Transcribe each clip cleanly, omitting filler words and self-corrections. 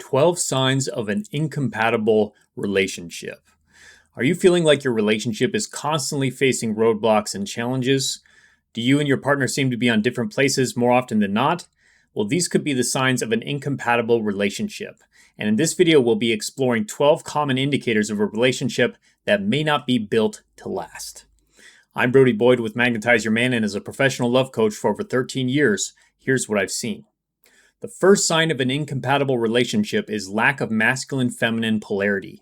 12 signs of an incompatible relationship. Are you feeling like your relationship is constantly facing roadblocks and challenges? Do you and your partner seem to be on different places more often than not? Well, these could be the signs of an incompatible relationship. And in this video, we'll be exploring 12 common indicators of a relationship that may not be built to last. I'm Brody Boyd with Magnetize Your Man, and as a professional love coach for over 13 years, here's what I've seen. The first sign of an incompatible relationship is lack of masculine-feminine polarity.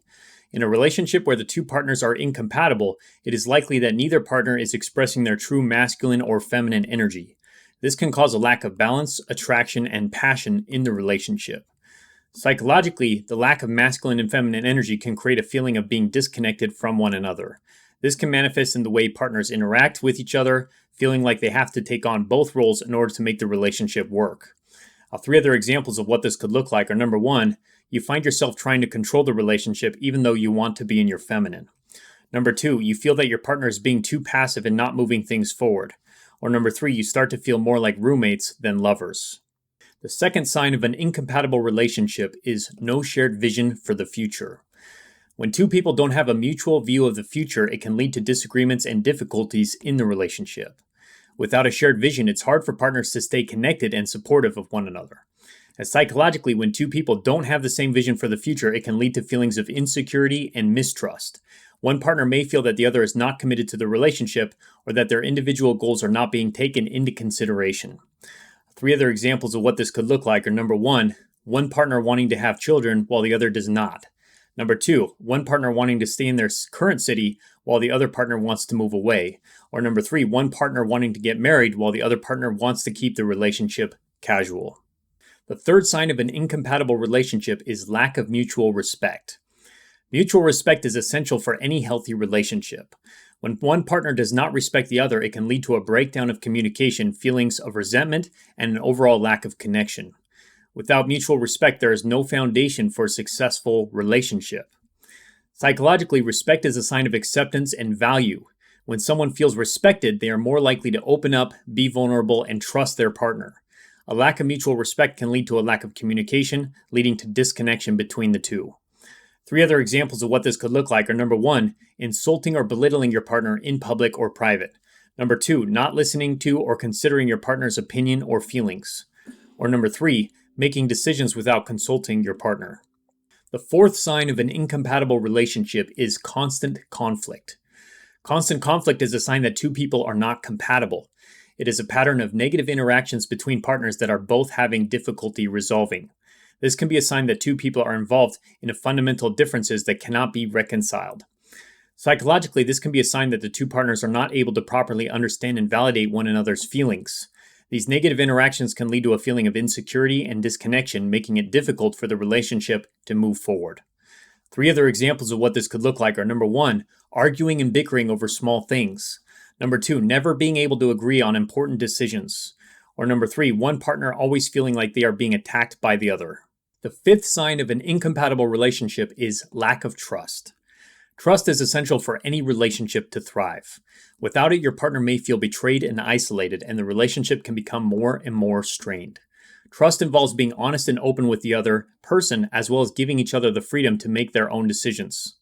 In a relationship where the two partners are incompatible, it is likely that neither partner is expressing their true masculine or feminine energy. This can cause a lack of balance, attraction, and passion in the relationship. Psychologically, the lack of masculine and feminine energy can create a feeling of being disconnected from one another. This can manifest in the way partners interact with each other, feeling like they have to take on both roles in order to make the relationship work. Three other examples of what this could look like are: number one, you find yourself trying to control the relationship even though you want to be in your feminine. Number two, you feel that your partner is being too passive and not moving things forward. Or number three, you start to feel more like roommates than lovers. The second sign of an incompatible relationship is no shared vision for the future. When two people don't have a mutual view of the future, it can lead to disagreements and difficulties in the relationship. Without a shared vision, it's hard for partners to stay connected and supportive of one another. And psychologically, when two people don't have the same vision for the future, it can lead to feelings of insecurity and mistrust. One partner may feel that the other is not committed to the relationship, or that their individual goals are not being taken into consideration. Three other examples of what this could look like are: number one partner wanting to have children while the other does not. Number two, one partner wanting to stay in their current city while the other partner wants to move away. Or number three, one partner wanting to get married while the other partner wants to keep the relationship casual. The third sign of an incompatible relationship is lack of mutual respect. Mutual respect is essential for any healthy relationship. When one partner does not respect the other, it can lead to a breakdown of communication, feelings of resentment, and an overall lack of connection. Without mutual respect, there is no foundation for a successful relationship. Psychologically, respect is a sign of acceptance and value. When someone feels respected, they are more likely to open up, be vulnerable, and trust their partner. A lack of mutual respect can lead to a lack of communication, leading to disconnection between the two. Three other examples of what this could look like are: number one, insulting or belittling your partner in public or private. Number two, not listening to or considering your partner's opinion or feelings. Or number three, making decisions without consulting your partner. The fourth sign of an incompatible relationship is constant conflict. Constant conflict is a sign that two people are not compatible. It is a pattern of negative interactions between partners that are both having difficulty resolving. This can be a sign that two people are involved in fundamental differences that cannot be reconciled. Psychologically, this can be a sign that the two partners are not able to properly understand and validate one another's feelings. These negative interactions can lead to a feeling of insecurity and disconnection, making it difficult for the relationship to move forward. Three other examples of what this could look like are: number one, arguing and bickering over small things. Number two, never being able to agree on important decisions. Or number three, one partner always feeling like they are being attacked by the other. The fifth sign of an incompatible relationship is lack of trust. Trust is essential for any relationship to thrive. Without it, your partner may feel betrayed and isolated, and the relationship can become more and more strained. Trust involves being honest and open with the other person, as well as giving each other the freedom to make their own decisions.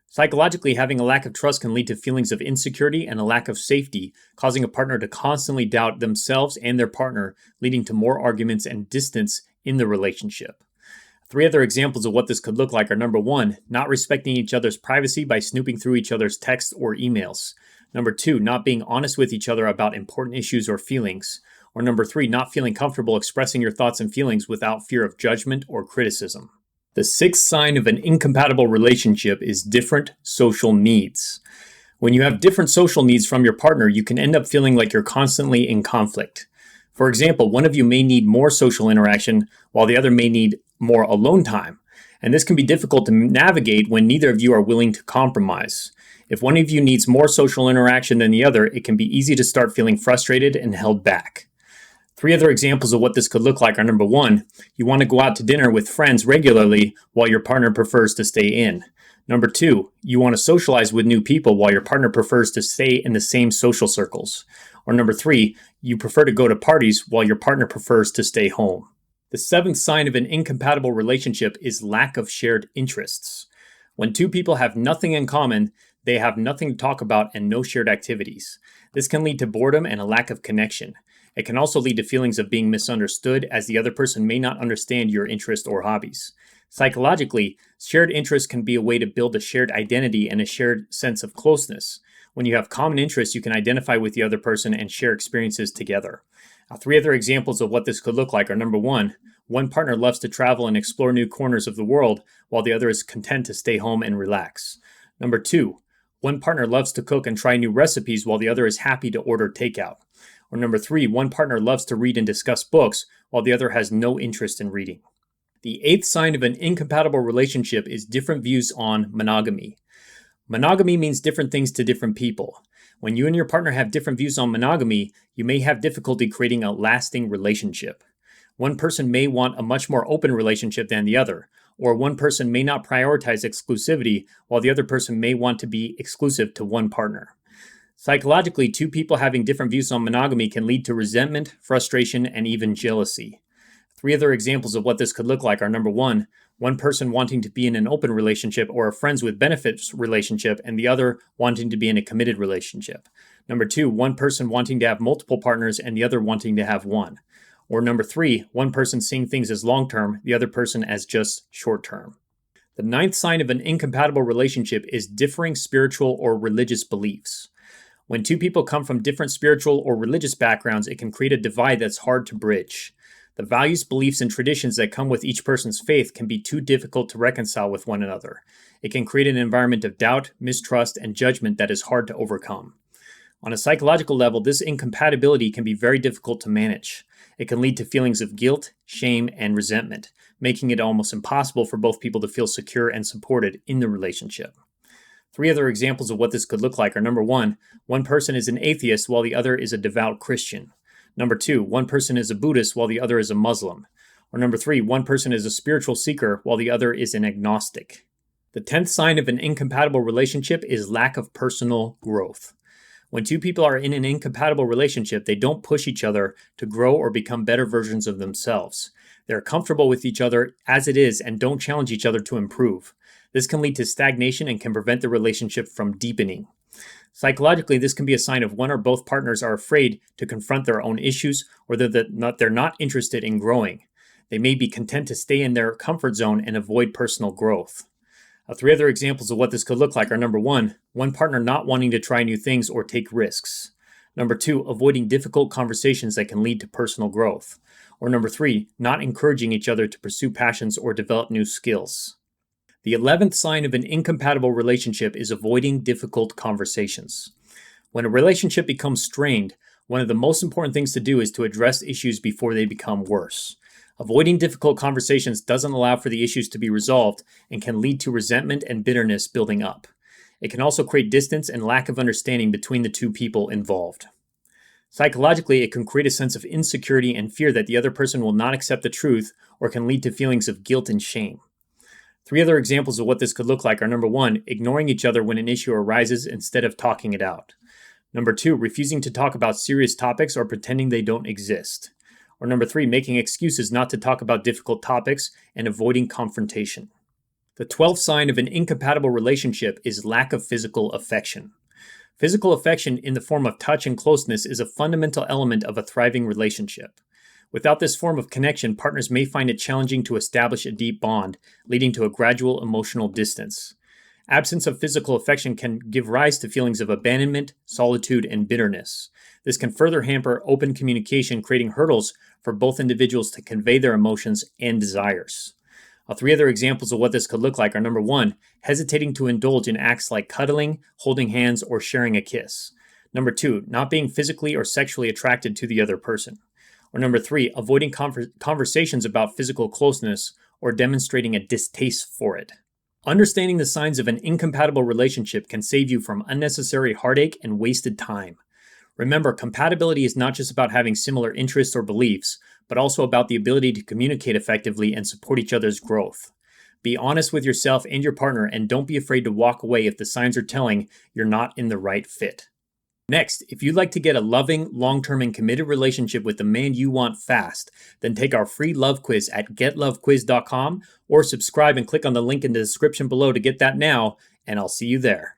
Psychologically, having a lack of trust can lead to feelings of insecurity and a lack of safety, causing a partner to constantly doubt themselves and their partner, leading to more arguments and distance in the relationship. Three other examples of what this could look like are: number one, not respecting each other's privacy by snooping through each other's texts or emails. Number two, not being honest with each other about important issues or feelings. Or number three, not feeling comfortable expressing your thoughts and feelings without fear of judgment or criticism. The sixth sign of an incompatible relationship is different social needs. When you have different social needs from your partner, you can end up feeling like you're constantly in conflict. For example, one of you may need more social interaction while the other may need more alone time. And this can be difficult to navigate when neither of you are willing to compromise. If one of you needs more social interaction than the other, it can be easy to start feeling frustrated and held back. Three other examples of what this could look like are: number one, you want to go out to dinner with friends regularly while your partner prefers to stay in. Number two, you want to socialize with new people while your partner prefers to stay in the same social circles. Or number three, you prefer to go to parties while your partner prefers to stay home. The seventh sign of an incompatible relationship is lack of shared interests. When two people have nothing in common, they have nothing to talk about and no shared activities. This can lead to boredom and a lack of connection. It can also lead to feelings of being misunderstood, as the other person may not understand your interests or hobbies. Psychologically, shared interests can be a way to build a shared identity and a shared sense of closeness. When you have common interests, you can identify with the other person and share experiences together. Three other examples of what this could look like are: number one partner loves to travel and explore new corners of the world, while the other is content to stay home and relax. Number two, one partner loves to cook and try new recipes, while the other is happy to order takeout. Or number three, one partner loves to read and discuss books, while the other has no interest in reading. The eighth sign of an incompatible relationship is different views on monogamy. Monogamy means different things to different people. When you and your partner have different views on monogamy, you may have difficulty creating a lasting relationship. One person may want a much more open relationship than the other, or one person may not prioritize exclusivity, while the other person may want to be exclusive to one partner. Psychologically, two people having different views on monogamy can lead to resentment, frustration, and even jealousy. Three other examples of what this could look like are: number one person wanting to be in an open relationship or a friends with benefits relationship, and the other wanting to be in a committed relationship. Number two, one person wanting to have multiple partners and the other wanting to have one. Or number three, one person seeing things as long-term, the other person as just short-term. The ninth sign of an incompatible relationship is differing spiritual or religious beliefs. When two people come from different spiritual or religious backgrounds, it can create a divide that's hard to bridge. The values, beliefs, and traditions that come with each person's faith can be too difficult to reconcile with one another. It can create an environment of doubt, mistrust, and judgment that is hard to overcome. On a psychological level, this incompatibility can be very difficult to manage. It can lead to feelings of guilt, shame, and resentment, making it almost impossible for both people to feel secure and supported in the relationship. Three other examples of what this could look like are: number one person is an atheist while the other is a devout Christian. Number two, one person is a Buddhist while the other is a Muslim. Or number three, one person is a spiritual seeker while the other is an agnostic. The 10th sign of an incompatible relationship is lack of personal growth. When two people are in an incompatible relationship, they don't push each other to grow or become better versions of themselves. They're comfortable with each other as it is and don't challenge each other to improve. This can lead to stagnation and can prevent the relationship from deepening. Psychologically, this can be a sign of one or both partners are afraid to confront their own issues, or that they're not interested in growing. They may be content to stay in their comfort zone and avoid personal growth. Three other examples of what this could look like are: number one partner not wanting to try new things or take risks. Number two, avoiding difficult conversations that can lead to personal growth. Or number three, not encouraging each other to pursue passions or develop new skills. The 11th sign of an incompatible relationship is avoiding difficult conversations. When a relationship becomes strained, one of the most important things to do is to address issues before they become worse. Avoiding difficult conversations doesn't allow for the issues to be resolved and can lead to resentment and bitterness building up. It can also create distance and lack of understanding between the two people involved. Psychologically, it can create a sense of insecurity and fear that the other person will not accept the truth, or can lead to feelings of guilt and shame. Three other examples of what this could look like are: number one, ignoring each other when an issue arises instead of talking it out. Number two, refusing to talk about serious topics or pretending they don't exist. Or number three, making excuses not to talk about difficult topics and avoiding confrontation. The 12th sign of an incompatible relationship is lack of physical affection. Physical affection in the form of touch and closeness is a fundamental element of a thriving relationship. Without this form of connection, partners may find it challenging to establish a deep bond, leading to a gradual emotional distance. Absence of physical affection can give rise to feelings of abandonment, solitude, and bitterness. This can further hamper open communication, creating hurdles for both individuals to convey their emotions and desires. Three other examples of what this could look like are: number one, hesitating to indulge in acts like cuddling, holding hands, or sharing a kiss. Number two, not being physically or sexually attracted to the other person. Or number three, avoiding conversations about physical closeness or demonstrating a distaste for it. Understanding the signs of an incompatible relationship can save you from unnecessary heartache and wasted time. Remember, compatibility is not just about having similar interests or beliefs, but also about the ability to communicate effectively and support each other's growth. Be honest with yourself and your partner, and don't be afraid to walk away if the signs are telling you're not in the right fit. Next, if you'd like to get a loving, long-term, and committed relationship with the man you want fast, then take our free love quiz at getlovequiz.com or subscribe and click on the link in the description below to get that now, and I'll see you there.